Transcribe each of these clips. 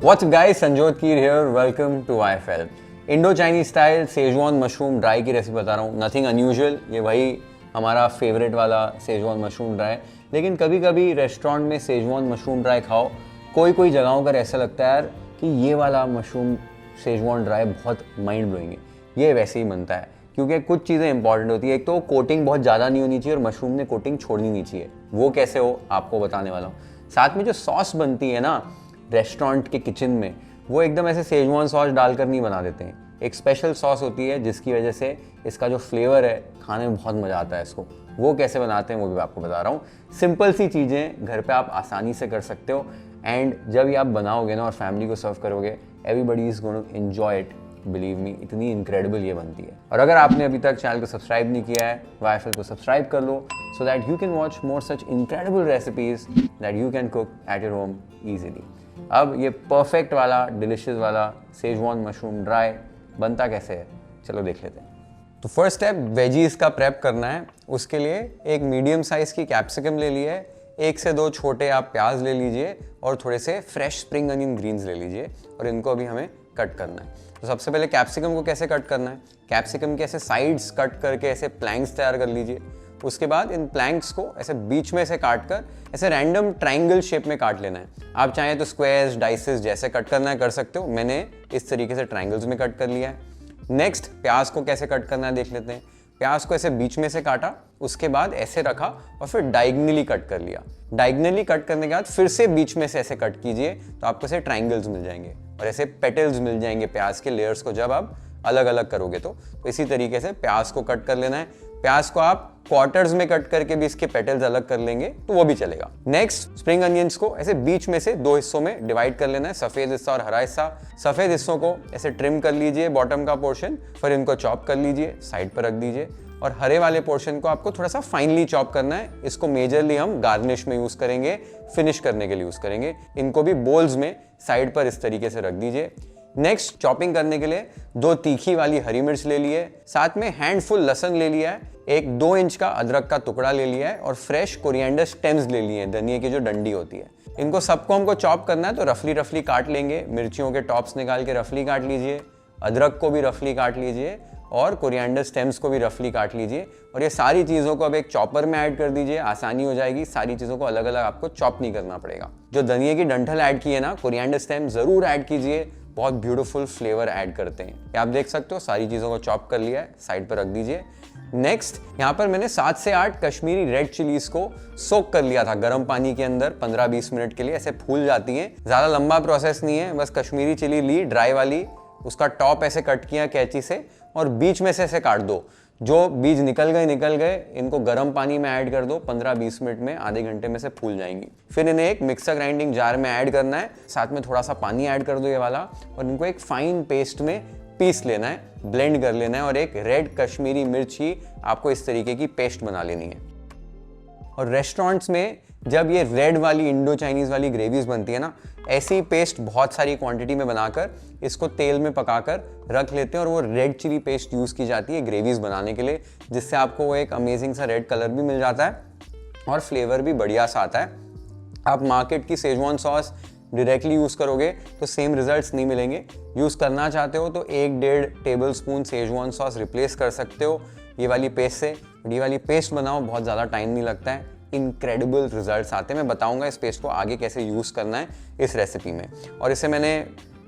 What's up guys, Sanjot Keer here. Welcome to IFL. Indo Chinese style Schezwan mushroom dry की recipe बता रहा हूँ. Nothing unusual, ये वही हमारा फेवरेट वाला सेजवान मशरूम ड्राई. लेकिन कभी कभी रेस्टोरेंट में सेजवान मशरूम ड्राई खाओ, कोई जगहों पर ऐसा लगता है यार कि ये वाला मशरूम सेजवान ड्राई बहुत माइंड ब्लोइंग है. ये वैसे ही बनता है क्योंकि कुछ चीज़ें इंपॉर्टेंट होती है. एक तो कोटिंग बहुत ज़्यादा नहीं होनी चाहिए और मशरूम ने कोटिंग छोड़नी नहीं चाहिए. वो कैसे हो आपको बताने वाला हूँ. साथ में जो सॉस बनती है ना रेस्टोरेंट के किचन में, वो एकदम ऐसे सेजवान सॉस डालकर नहीं बना देते हैं. एक स्पेशल सॉस होती है जिसकी वजह से इसका जो फ्लेवर है खाने में बहुत मज़ा आता है इसको. वो कैसे बनाते हैं वो भी आपको बता रहा हूँ. सिंपल सी चीज़ें घर पे आप आसानी से कर सकते हो एंड जब ये आप बनाओगे ना और फैमिली को सर्व करोगे, everybody is going to enjoy it. Believe me, इतनी इनक्रेडिबल ये बनती है. और अगर आपने अभी तक चैनल को सब्सक्राइब नहीं किया है, वाईएफएल को सब्सक्राइब कर लो so that you can watch more such incredible recipes that you can cook at your home easily. अब ये परफेक्ट वाला डिलिशियस वाला सेजवान मशरूम ड्राई बनता कैसे है, चलो देख लेते हैं. तो फर्स्ट स्टेप वेजीज का प्रेप करना है. उसके लिए एक मीडियम साइज की कैप्सिकम ले लिए, 1 से 2 छोटे आप प्याज ले लीजिए और थोड़े से फ्रेश स्प्रिंग अनियन ग्रीन्स ले लीजिए और इनको अभी हमें कट करना है. तो सबसे पहले कैप्सिकम को कैसे कट करना है, कैप्सिकम के ऐसे साइड्स कट करके ऐसे प्लैंक्स तैयार कर लीजिए. उसके बाद इन प्लैंक्स को ऐसे बीच में से काट कर ऐसे रैंडम ट्रायंगल शेप में काट लेना है. आप चाहें तो स्क्वायर्स डाइसेस जैसे कट करना है कर सकते हो. मैंने इस तरीके से ट्रायंगल्स में कट कर लिया है. नेक्स्ट प्याज को कैसे कट करना है देख लेते हैं. प्याज को ऐसे बीच में से काटा, उसके बाद ऐसे रखा और फिर डायगनली कट कर लिया. डायगनली कट करने के बाद फिर से बीच में से ऐसे कट कीजिए तो आपको ऐसे ट्रायंगल्स मिल जाएंगे और ऐसे पेटल्स मिल जाएंगे प्याज के लेयर्स को जब आप अलग अलग करोगे. तो इसी तरीके से प्याज को कट कर लेना है. प्याज को आप क्वार्टर्स में कट करके भी इसके पेटल्स अलग कर लेंगे तो वो भी चलेगा. नेक्स्ट स्प्रिंग अनियंस को ऐसे बीच में से 2 हिस्सों में डिवाइड कर लेना है, सफेद हिस्सा और हरा हिस्सा. सफेद हिस्सों को ऐसे ट्रिम कर लीजिए बॉटम का पोर्शन, फिर इनको चॉप कर लीजिए, साइड पर रख दीजिए. और हरे वाले पोर्शन को आपको थोड़ा सा फाइनली चॉप करना है. इसको मेजरली हम गार्निश में यूज करेंगे, फिनिश करने के लिए यूज करेंगे. इनको भी बोल्स में साइड पर इस तरीके से रख दीजिए. नेक्स्ट चॉपिंग करने के लिए 2 तीखी वाली हरी मिर्च ले लिए, साथ में हैंडफुल लहसुन ले लिया है, एक 2 इंच का अदरक का टुकड़ा ले लिया है और फ्रेश कोरिएंडर स्टेम्स ले लिए हैं, धनिया की जो डंडी होती है. इनको सबको हमको चॉप करना है तो रफली काट लेंगे. मिर्चियों के टॉप्स निकाल के रफली काट लीजिए, अदरक को भी रफली काट लीजिए और कोरिएंडर स्टेम्स को भी रफली काट लीजिए. और ये सारी चीज़ों को अब एक चॉपर में ऐड कर दीजिए, आसानी हो जाएगी. सारी चीज़ों को अलग अलग आपको चॉप नहीं करना पड़ेगा. जो धनिया की डंठल ऐड की है ना, कोरिएंडर स्टेम जरूर ऐड कीजिए, बहुत ब्यूटीफुल फ्लेवर ऐड करते हैं. ये आप देख सकते हो सारी चीज़ों को चॉप कर लिया है, साइड पर रख दीजिए. नेक्स्ट यहाँ पर मैंने 7 से 8 कश्मीरी रेड चिलीज को सोक कर लिया था गर्म पानी के अंदर 15-20 मिनट के लिए. ऐसे फूल जाती हैं. ज़्यादा लंबा प्रोसेस नहीं है, बस कश्मीरी चिली ली ड्राई वाली, उसका टॉप ऐसे कट किया कैंची से और बीच में से ऐसे काट दो. जो बीज निकल गए, इनको गर्म पानी में ऐड कर दो. 15-20 मिनट में, आधे घंटे में से फूल जाएंगी. फिर इन्हें एक मिक्सर ग्राइंडिंग जार में ऐड करना है, साथ में थोड़ा सा पानी ऐड कर दो ये वाला, और इनको एक फाइन पेस्ट में पीस लेना है, ब्लेंड कर लेना है. और एक रेड कश्मीरी मिर्च ही आपको इस तरीके की पेस्ट बना लेनी है. और रेस्टोरेंट्स में जब ये रेड वाली इंडो चाइनीज वाली ग्रेवीज बनती है ना, ऐसी पेस्ट बहुत सारी क्वांटिटी में बनाकर इसको तेल में पकाकर रख लेते हैं और वो रेड चिली पेस्ट यूज़ की जाती है ग्रेवीज बनाने के लिए, जिससे आपको वो एक अमेजिंग सा रेड कलर भी मिल जाता है और फ्लेवर भी बढ़िया सा आता है. आप मार्केट की सेजवान सॉस डायरेक्टली यूज़ करोगे तो सेम रिजल्ट्स नहीं मिलेंगे. यूज़ करना चाहते हो तो 1-1.5 table spoon Schezwan sauce replace कर सकते हो ये वाली पेस्ट से. ये वाली पेस्ट बनाओ, बहुत ज़्यादा टाइम नहीं लगता है, इनक्रेडिबल रिजल्ट्स आते हैं. मैं बताऊंगा इस पेस्ट को आगे कैसे यूज़ करना है इस रेसिपी में. और इसे मैंने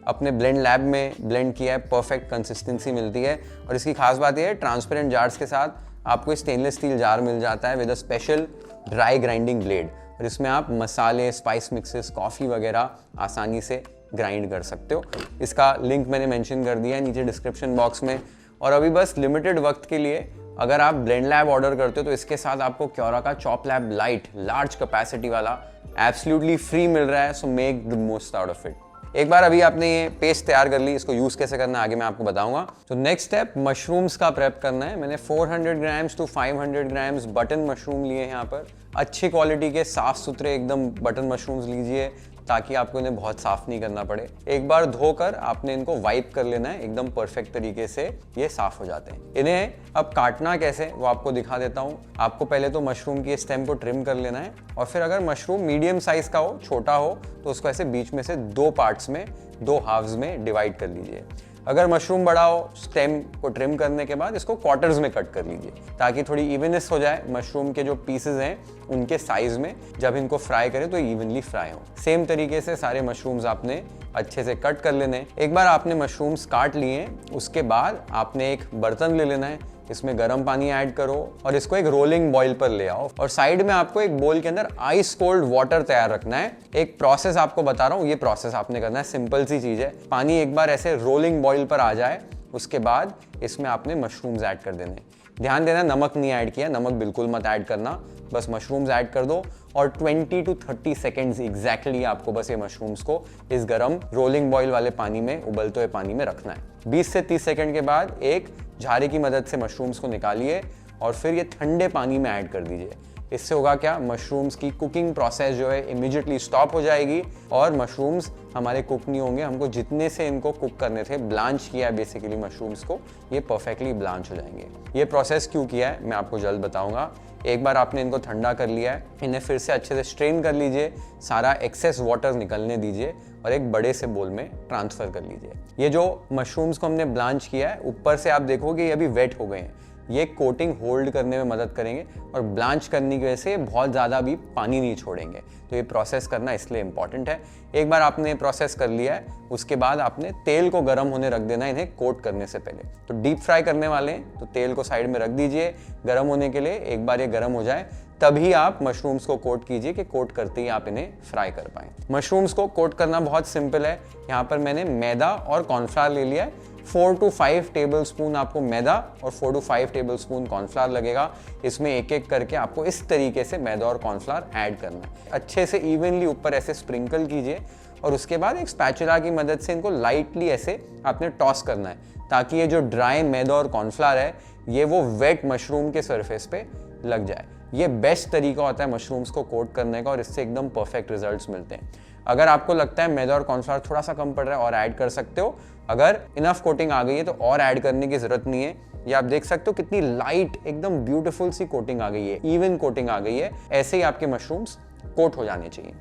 अपने ब्लेंड लैब में ब्लेंड किया है, परफेक्ट कंसिस्टेंसी मिलती है. और इसकी खास बात यह है, ट्रांसपेरेंट जार्स के साथ आपको स्टेनलेस स्टील जार मिल जाता है with a special dry grinding blade. और इसमें आप मसाले, स्पाइस मिक्सेस, कॉफ़ी वगैरह आसानी से ग्राइंड कर सकते हो. इसका लिंक मैंने मेंशन कर दिया है नीचे डिस्क्रिप्शन बॉक्स में. और अभी बस लिमिटेड वक्त के लिए अगर आप ब्लेंड लैब ऑर्डर करते हो तो इसके साथ आपको क्योरा का chop lab light large capacity वाला एब्सोल्युटली फ्री मिल रहा है. So make the most out of it. एक बार अभी आपने ये पेस्ट तैयार कर ली, इसको यूज़ कैसे करना है आगे मैं आपको बताऊंगा. तो नेक्स्ट स्टेप मशरूम्स का प्रेप करना है. मैंने 400 grams to 500 grams button mushroom लिए हैं यहाँ पर. अच्छी क्वालिटी के साफ सुथरे एकदम बटन मशरूम्स लीजिए. ताकि आपको इन्हें बहुत साफ नहीं करना पड़े। एक बार धोकर आपने इनको वाइप कर लेना है, एकदम परफेक्ट तरीके से ये साफ हो जाते हैं। इन्हें अब काटना कैसे वो आपको दिखा देता हूँ। आपको पहले तो मशरूम की स्टेम को ट्रिम कर लेना है, और फिर अगर मशरूम मीडियम साइज का हो, छोटा हो, तो उसको ऐसे बीच में से 2 पार्ट्स में, 2 हाफ्स में डिवाइड कर लीजिए। अगर मशरूम बड़ा हो, स्टेम को ट्रिम करने के बाद इसको क्वार्टर्स में कट कर लीजिए, ताकि थोड़ी इवननेस हो जाए मशरूम के जो पीसेस हैं उनके साइज में। जब इनको फ्राई करें तो इवनली फ्राई हो। सेम तरीके से सारे मशरूम्स आपने अच्छे से कट कर लेने। एक बार आपने मशरूम्स काट लिए, उसके बाद आपने एक बर्तन ले लेना है, इसमें गर्म पानी ऐड करो और इसको एक रोलिंग बॉईल पर ले आओ, और साइड में आपको एक बोल के अंदर आइस कोल्ड वाटर तैयार रखना है। एक प्रोसेस आपको बता रहा हूँ, ये प्रोसेस आपने करना है, सिंपल सी चीज है। पानी एक बार ऐसे रोलिंग बॉईल पर आ जाए, उसके बाद इसमें आपने मशरूम्स ऐड कर देने। ध्यान देना, नमक नहीं ऐड किया, नमक बिल्कुल मत ऐड करना, बस मशरूम्स ऐड कर दो और 20 to 30 सेकेंड्स एग्जैक्टली आपको बस ये मशरूम्स को इस गरम रोलिंग बॉईल वाले पानी में, उबलते हुए पानी में रखना है। 20 से 30 सेकेंड के बाद एक झारे की मदद से मशरूम्स को निकालिए और फिर ये ठंडे पानी में ऐड कर दीजिए। इससे होगा क्या, मशरूम्स की कुकिंग प्रोसेस जो है इमीडिएटली स्टॉप हो जाएगी और मशरूम्स हमारे कुक नहीं होंगे। हमको जितने से इनको कुक करने थे, ब्लांच किया है बेसिकली मशरूम्स को, ये परफेक्टली ब्लांच हो जाएंगे। ये प्रोसेस क्यों किया है मैं आपको जल्द बताऊंगा। एक बार आपने इनको ठंडा कर लिया है, इन्हें फिर से अच्छे से स्ट्रेन कर लीजिए, सारा एक्सेस वाटर निकलने दीजिए और एक बड़े से बोल में ट्रांसफर कर लीजिए। ये जो मशरूम्स को हमने ब्लांच किया है, ऊपर से आप देखोगे ये अभी वेट हो गए हैं, ये कोटिंग होल्ड करने में मदद करेंगे और ब्लांच करने की वजह से बहुत ज़्यादा भी पानी नहीं छोड़ेंगे। तो ये प्रोसेस करना इसलिए इंपॉर्टेंट है। एक बार आपने प्रोसेस कर लिया है, उसके बाद आपने तेल को गर्म होने रख देना है इन्हें कोट करने से पहले। तो डीप फ्राई करने वाले हैं तो तेल को साइड में रख दीजिए गर्म होने के लिए। एक बार ये गर्म हो जाए तभी आप मशरूम्स को कोट कीजिए, कि कोट करते ही आप इन्हें फ्राई कर पाएं। मशरूम्स को कोट करना बहुत सिंपल है। यहाँ पर मैंने मैदा और कॉर्नफ्लावर ले लिया है। 4 to 5 टेबल स्पून आपको मैदा और 4 to 5 टेबल स्पून कॉर्नफ्लावर लगेगा। इसमें एक एक करके आपको इस तरीके से मैदा और कॉर्नफ्लावर ऐड करना है। अच्छे से इवनली ऊपर ऐसे स्प्रिंकल कीजिए और उसके बाद एक स्पैचुला की मदद से इनको लाइटली ऐसे आपने टॉस करना है, ताकि ये जो ड्राई मैदा और कॉर्नफ्लावर है ये वो वेट मशरूम के सरफेस पे लग जाए। ये बेस्ट तरीका होता है मशरूम्स को कोट करने का और इससे एकदम परफेक्ट रिजल्ट्स मिलते हैं। अगर आपको लगता है मैदा और कॉर्नफ्लावर थोड़ा सा कम पड़ रहा है और ऐड कर सकते हो। अगर इनफ कोटिंग आ गई है तो और ऐड करने की जरूरत नहीं है। ये आप देख सकते हो कितनी लाइट, एकदम ब्यूटीफुल सी कोटिंग आ गई है, इवन कोटिंग आ गई है। ऐसे ही आपके मशरूम्स कोट हो जाने चाहिए।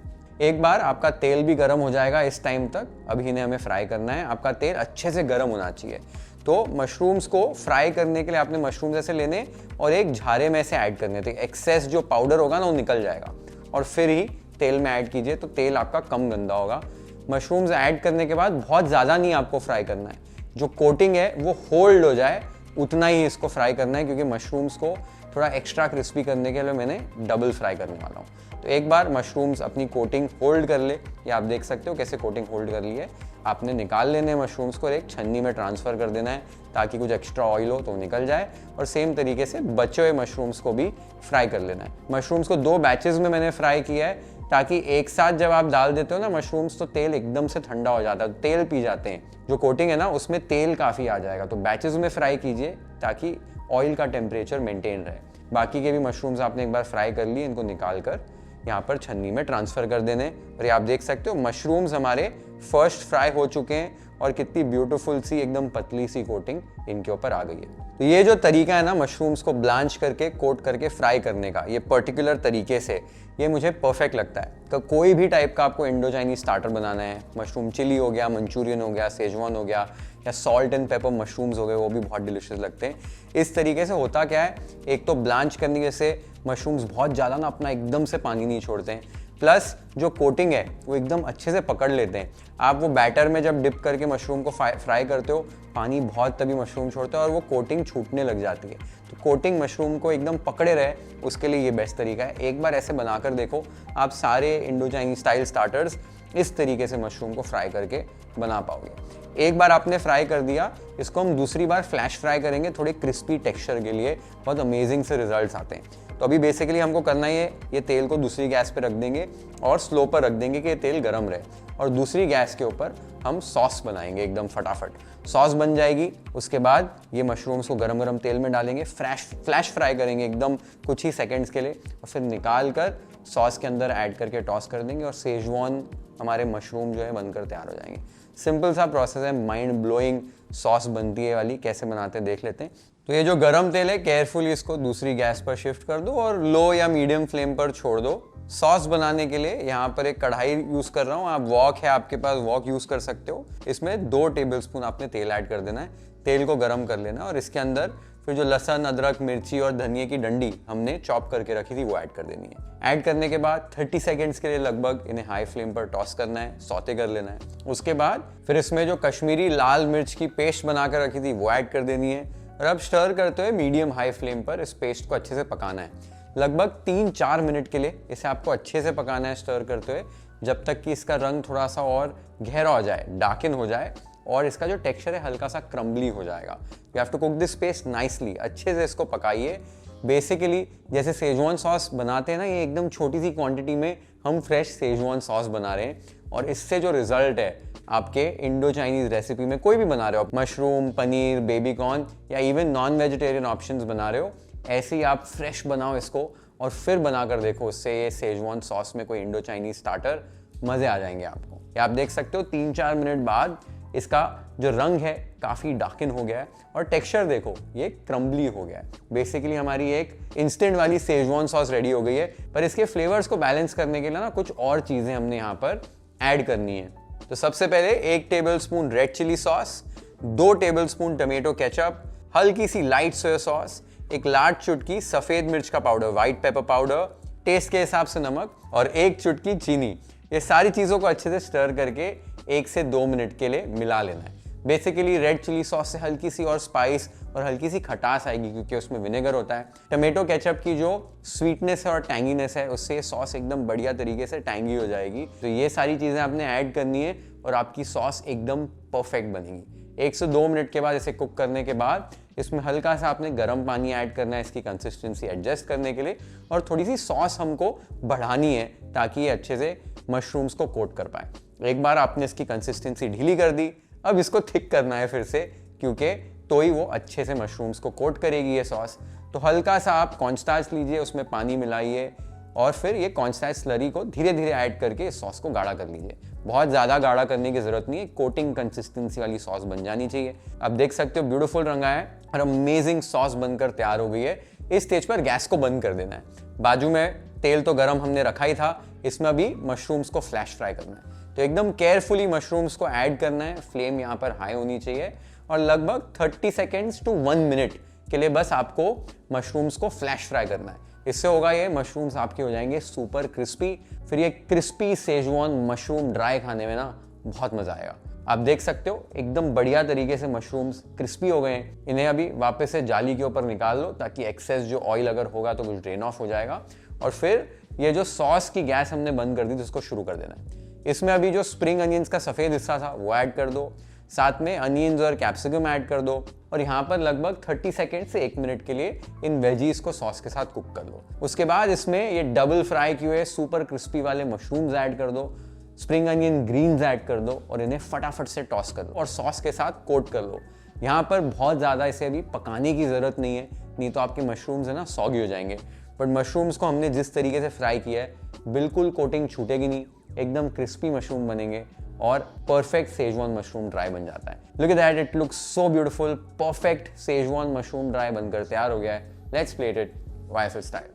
एक बार आपका तेल भी गर्म हो जाएगा इस टाइम तक, अभी इन्हें हमें फ्राई करना है। आपका तेल अच्छे से गर्म होना चाहिए। तो मशरूम्स को फ्राई करने के लिए आपने मशरूम्स ऐसे लेने और एक झारे में से ऐड करने थे। एक्सेस जो पाउडर होगा ना वो निकल जाएगा और फिर ही तेल में ऐड कीजिए, तो तेल आपका कम गंदा होगा। मशरूम्स ऐड करने के बाद बहुत ज़्यादा नहीं आपको फ्राई करना है, जो कोटिंग है वो होल्ड हो जाए उतना ही इसको फ्राई करना है, क्योंकि मशरूम्स को थोड़ा एक्स्ट्रा क्रिस्पी करने के लिए मैंने डबल फ्राई करने वाला हूँ। तो एक बार मशरूम्स अपनी कोटिंग होल्ड कर ले, ये आप देख सकते हो कैसे कोटिंग होल्ड कर ली है। आपने निकाल लेने मशरूम्स को, एक छन्नी में ट्रांसफ़र कर देना है ताकि कुछ एक्स्ट्रा ऑयल हो तो निकल जाए, और सेम तरीके से बचे हुए मशरूम्स को भी फ्राई कर लेना है। मशरूम्स को 2 बैचेस में मैंने फ्राई किया है, ताकि एक साथ जब आप डाल देते हो ना मशरूम्स तो तेल एकदम से ठंडा हो जाता है, तेल पी जाते हैं। जो कोटिंग है ना उसमें तेल काफ़ी आ जाएगा। तो बैचेस में फ्राई कीजिए ताकि ऑयल का टेम्परेचर मेंटेन रहे। बाकी के भी मशरूम्स आपने एक बार फ्राई कर लिए, इनको निकाल कर यहाँ पर छन्नी में ट्रांसफ़र कर देने। और ये आप देख सकते हो मशरूम्स हमारे फर्स्ट फ्राई हो चुके हैं और कितनी ब्यूटीफुल सी एकदम पतली सी कोटिंग इनके ऊपर आ गई है। तो ये जो तरीका है ना मशरूम्स को ब्लांच करके कोट करके फ्राई करने का, ये पर्टिकुलर तरीके से ये मुझे परफेक्ट लगता है। तो कोई भी टाइप का आपको इंडो चाइनीज स्टार्टर बनाना है, मशरूम चिली हो गया, मंचूरियन हो गया, सेजवान हो गया, या सॉल्ट एंड पेपर मशरूम्स हो गए, वो भी बहुत डिलिशियस लगते हैं। इस तरीके से होता क्या है, एक तो ब्लांच करने की वजह से मशरूम्स बहुत ज़्यादा ना अपना एकदम से पानी नहीं छोड़ते हैं, प्लस जो कोटिंग है वो एकदम अच्छे से पकड़ लेते हैं। आप वो बैटर में जब डिप करके मशरूम को फ्राई करते हो, पानी बहुत तभी मशरूम छोड़ते हो और वो कोटिंग छूटने लग जाती है। तो कोटिंग मशरूम को एकदम पकड़े रहे, उसके लिए ये बेस्ट तरीका है। एक बार ऐसे बनाकर देखो, आप सारे इंडो चाइनीज स्टाइल स्टार्टर्स इस तरीके से मशरूम को फ्राई करके बना पाओगे। एक बार आपने फ्राई कर दिया, इसको हम दूसरी बार फ्लैश फ्राई करेंगे थोड़े क्रिस्पी टेक्सचर के लिए, बहुत अमेजिंग से रिजल्ट्स आते हैं। तो अभी बेसिकली हमको करना ही है, ये तेल को दूसरी गैस पे रख देंगे और स्लो पर रख देंगे कि ये तेल गर्म रहे, और दूसरी गैस के ऊपर हम सॉस बनाएंगे एकदम फटाफट। सॉस बन जाएगी, उसके बाद ये मशरूम्स को गरम गरम तेल में डालेंगे, फ्लैश फ्राई करेंगे एकदम कुछ ही सेकंड्स के लिए, और फिर निकाल कर सॉस के अंदर ऐड करके टॉस कर देंगे और सेजवान हमारे मशरूम जो है बनकर तैयार हो जाएंगे। सिंपल सा प्रोसेस है, माइंड ब्लोइंग सॉस बनती है वाली। कैसे बनाते हैं देख लेते हैं। तो ये जो गरम तेल है, केयरफुली इसको दूसरी गैस पर शिफ्ट कर दो और लो या मीडियम फ्लेम पर छोड़ दो। सॉस बनाने के लिए यहाँ पर एक कढ़ाई यूज कर रहा हूँ। आप वॉक है आपके पास, वॉक यूज कर सकते हो। इसमें 2 टेबलस्पून आपने तेल ऐड कर देना है। तेल को गर्म कर लेना और इसके अंदर फिर जो लहसुन, अदरक, मिर्ची और धनिया की डंडी हमने चॉप करके रखी थी वो ऐड कर देनी है। ऐड करने के बाद 30 सेकेंड्स के लिए लगभग इन्हें हाई फ्लेम पर टॉस करना है, सौते कर लेना है। उसके बाद फिर इसमें जो कश्मीरी लाल मिर्च की पेस्ट बनाकर रखी थी वो ऐड कर देनी है और अब स्टर करते हुए मीडियम हाई फ्लेम पर इस पेस्ट को अच्छे से पकाना है। लगभग 3-4 मिनट के लिए इसे आपको अच्छे से पकाना है, स्टर करते हुए, जब तक कि इसका रंग थोड़ा सा और गहरा हो जाए, डार्कन हो जाए और इसका जो टेक्सचर है हल्का सा क्रम्बली हो जाएगा। You have to cook this paste nicely. अच्छे से इसको पकाइए। बेसिकली जैसे सेजवान सॉस बनाते हैं ना, ये एकदम छोटी सी क्वांटिटी में हम फ्रेश सेजवान सॉस बना रहे हैं और इससे जो रिजल्ट है आपके इंडो चाइनीज रेसिपी में, कोई भी बना रहे हो, मशरूम, पनीर, बेबी कॉर्न या इवन नॉन वेजिटेरियन ऑप्शंस बना रहे हो, ऐसे ही आप फ्रेश बनाओ इसको और फिर बनाकर देखो उससे ये सेजवान सॉस में कोई इंडो चाइनीज स्टार्टर, मजे आ जाएंगे आपको। ये आप देख सकते हो 3-4 मिनट बाद इसका जो रंग है काफी डार्कन हो गया है और टेक्सचर देखो ये क्रम्बली हो गया है। बेसिकली हमारी एक इंस्टेंट वाली सेजवान सॉस रेडी हो गई है। पर इसके फ्लेवर्स को बैलेंस करने के लिए ना कुछ और चीजें हमने यहाँ पर ऐड करनी है। तो सबसे पहले 1 tablespoon red chilli sauce, 2 tablespoon tomato ketchup, हल्की सी लाइट सोया सॉस, एक लार्ज चुटकी सफेद मिर्च का powder, white pepper powder, taste के हिसाब से नमक और 1 चुटकी चीनी। ये सारी चीजों को अच्छे से स्टर करके 1 से 2 मिनट के लिए मिला लेना है। बेसिकली रेड चिली सॉस से हल्की सी और स्पाइस और हल्की सी खटास आएगी क्योंकि उसमें विनेगर होता है। टमेटो केचप की जो स्वीटनेस है और टैंगीनेस है उससे सॉस एकदम बढ़िया तरीके से टैंगी हो जाएगी। तो ये सारी चीजें आपने ऐड करनी है और आपकी सॉस एकदम परफेक्ट बनेगी। 1 से 2 मिनट के बाद इसे कुक करने के बाद इसमें हल्का सा आपने गर्म पानी ऐड करना है इसकी कंसिस्टेंसी एडजस्ट करने के लिए और थोड़ी सी सॉस हमको बढ़ानी है ताकि ये अच्छे से मशरूम्स को कोट कर पाए। एक बार आपने इसकी कंसिस्टेंसी ढीली कर दी, अब इसको थिक करना है फिर से, क्योंकि तो ही वो अच्छे से मशरूम्स को कोट करेगी ये सॉस। तो हल्का सा आप कॉर्नस्टार्च लीजिए, उसमें पानी मिलाइए और फिर ये कॉर्नस्टार्च स्लरी को धीरे धीरे ऐड करके इस सॉस को गाढ़ा कर लीजिए। बहुत ज़्यादा गाढ़ा करने की जरूरत नहीं है, कोटिंग कंसिस्टेंसी वाली सॉस बन जानी चाहिए। अब देख सकते हो ब्यूटीफुल रंग आया है और अमेजिंग सॉस बनकर तैयार हो गई है। इस स्टेज पर गैस को बंद कर देना है। बाजू में तेल तो गरम हमने रखा ही था, इसमें अभी मशरूम्स को फ्लैश फ्राई करना है। तो एकदम केयरफुली मशरूम्स को ऐड करना है। फ्लेम यहाँ पर हाई होनी चाहिए और लगभग 30 सेकेंड्स टू 1 मिनट के लिए बस आपको मशरूम्स को फ्लैश फ्राई करना है। इससे होगा ये मशरूम्स आपके हो जाएंगे सुपर क्रिस्पी। फिर ये क्रिस्पी सेजवान मशरूम ड्राई खाने में ना बहुत मजा आएगा। आप देख सकते हो एकदम बढ़िया तरीके से मशरूम्स क्रिस्पी हो गए हैं। इन्हें अभी वापस से जाली के ऊपर निकाल लो ताकि एक्सेस जो ऑयल अगर होगा तो कुछ ड्रेन ऑफ हो जाएगा। और फिर ये जो सॉस की गैस हमने बंद कर दी थी उसको शुरू कर देना है। इसमें अभी जो स्प्रिंग अनियंस का सफेद हिस्सा था वो ऐड कर दो, साथ में अनियंस और कैप्सिकम ऐड कर दो और यहाँ पर लगभग 30 सेकेंड से 1 मिनट के लिए इन वेजीज को सॉस के साथ कुक कर लो। उसके बाद इसमें ये डबल फ्राई किए हुए सुपर क्रिस्पी वाले मशरूम्स ऐड कर दो, स्प्रिंग अनियन ग्रीन्स ऐड कर दो और इन्हें फटाफट से टॉस कर दो और सॉस के साथ कोट कर लो। यहाँ पर बहुत ज़्यादा इसे अभी पकाने की ज़रूरत नहीं है, नहीं तो आपके मशरूम्स है ना सॉगी हो जाएंगे। बट मशरूम्स को हमने जिस तरीके से फ्राई किया है बिल्कुल कोटिंग छूटेगी नहीं, एकदम क्रिस्पी मशरूम बनेंगे और परफेक्ट सेजवान मशरूम ड्राई बन जाता है। Look at that, it looks so beautiful. Perfect Schezwan mushroom dry बनकर तैयार हो गया है। Let's plate it YFL style.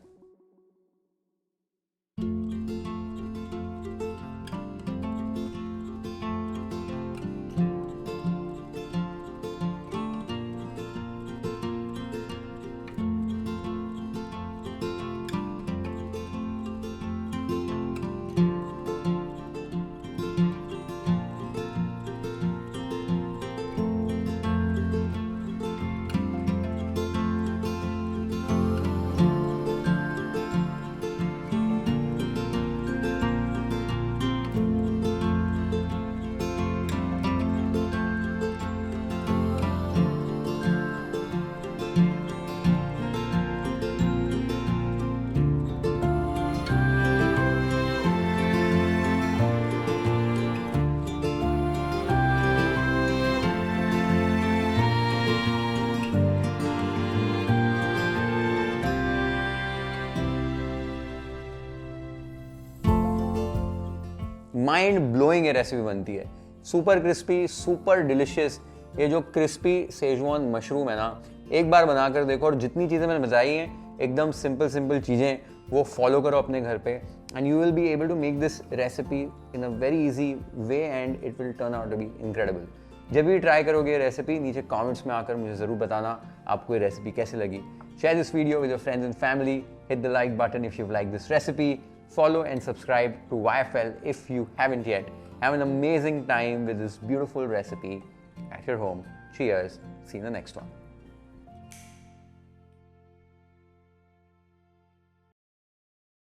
Mind blowing ये रेसिपी बनती है, सुपर क्रिस्पी, सुपर डिलिशियस। ये जो क्रिस्पी सेजवान मशरूम है ना, एक बार बनाकर देखो, और जितनी चीज़ें मैंने बताई हैं एकदम सिंपल चीज़ें, वो फॉलो करो अपने घर पे, and you will be able to make this recipe in a very easy way and it will turn out to be incredible. जब भी ट्राई करोगे ये रेसिपी, नीचे कमेंट्स में आकर मुझे ज़रूर बताना आपको ये रेसिपी कैसे लगी। Share this video with your friends and family, hit the like button if you like this recipe, follow and subscribe to YFL if you haven't yet. Have an amazing time with this beautiful recipe at your home. Cheers. See you in the next one.